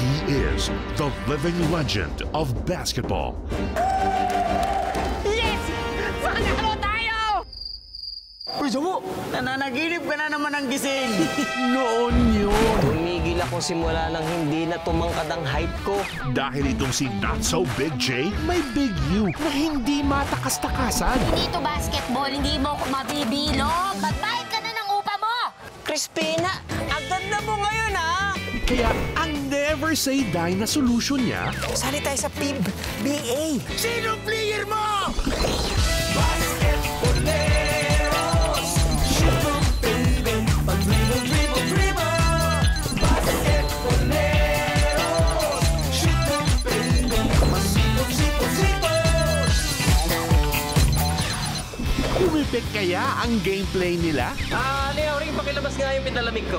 He is the living legend of basketball. Yes! Panalo tayo! Uy, Jamo! Nananaginip ka na naman ng gising. Noon yun. Tumigil ako simula nang hindi na tumangkad ang height ko. Dahil itong si Not So Big J, may Big U na hindi matakas-takasan. Hindi to basketball, hindi mo ako mabibilog. Magbayad ka na ng upa mo! Crispina, ang ganda mo ngayon, ha? Kaya ang never say die na solution niya, Sali tayo sa PIB, BA. Sinong player mo? Basketboleros, shoot them, baby, pag-dribble, dribble, dribble. Basketboleros, shoot them, baby, masipag, sipag, sipag. umipik kaya ang gameplay nila? Leo, ring pakilabas nga yung pinalamig ko.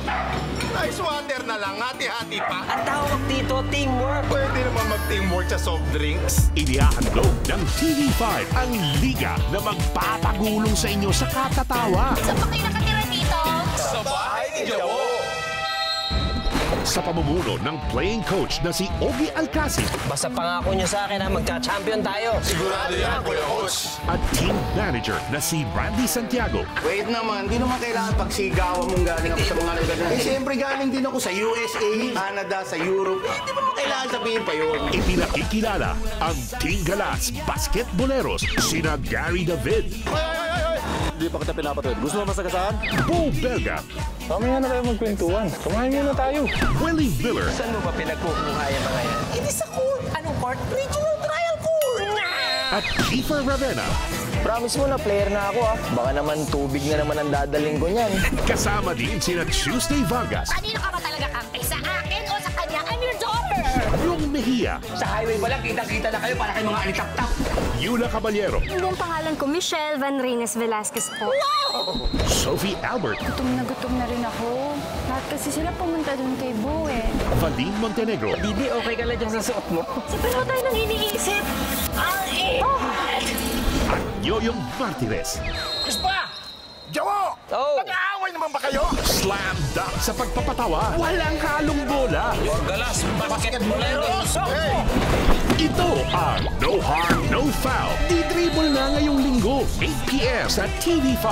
Ice water na lang, hati-hati pa. Ang tawag dito, teamwork. Pwede naman mag-teamwork sa soft drinks. Inihahandog ng TV5 ang liga na magpapagulong sa inyo sa katatawa. Saan pa kayo nakatira dito? Sa bahay ni Jawo. Sa pamumuno ng playing coach na si Ogie Alcacid Basta pangako nyo sa akin, ha, magka-champion tayo. Sigurado yan, Kuya Coach. at team manager na si Randy Santiago. Wait naman, di naman kailangan pagsigawan mong galing ako sa mga lugar na. Siyempre galing din ako sa USA, Canada, sa Europe. Di ba kailangan sabihin pa yun? Ipinakikilala ang Team Galas Basketboleros sina Gary David, Hindi pa kita pinapatid. Gusto mo masagasaan? Bo Belga, Mamaya na kayo magkwentuhan. Kumain muna tayo. Willie Miller Saan mo ba pinagkukuha yung mga yan? Hindi sa court. Anong court? Regional trial court. at Kiefer Ravenna. Promise mo na player na ako, ha? Baka naman tubig na naman ang dadaling ko niyan. Kasama din sina Tuesday Vargas, Kanino ka ba talaga kampi? Sa akin o sa kanya? I'm your daughter! Yung Mejia, Sa highway pa lang, kita-kita na kayo para kay mga alitap-tap. Yula Caballero, Buong pangalan ko, Michelle Van Reynes Velasquez po. Sophie Albert, Gutom na rin ako. Lahat kasi sila pumunta dun kay Bo eh. Valine Montenegro, Bibi, okay ka lang dyan sa suot mo? Sa pero tayo nang iniisip. Ang at Yoyong Martirez. Ispa! Jawo! Oh. Nag-aaway naman ba kayo? Slam dunk sa pagpapatawa. Walang halong bola. Your Galas Basketboleros. Hey! Ito ang No Harm, No Foul. Di-dribble na ngayong linggo, 8 p.m. sa TV5.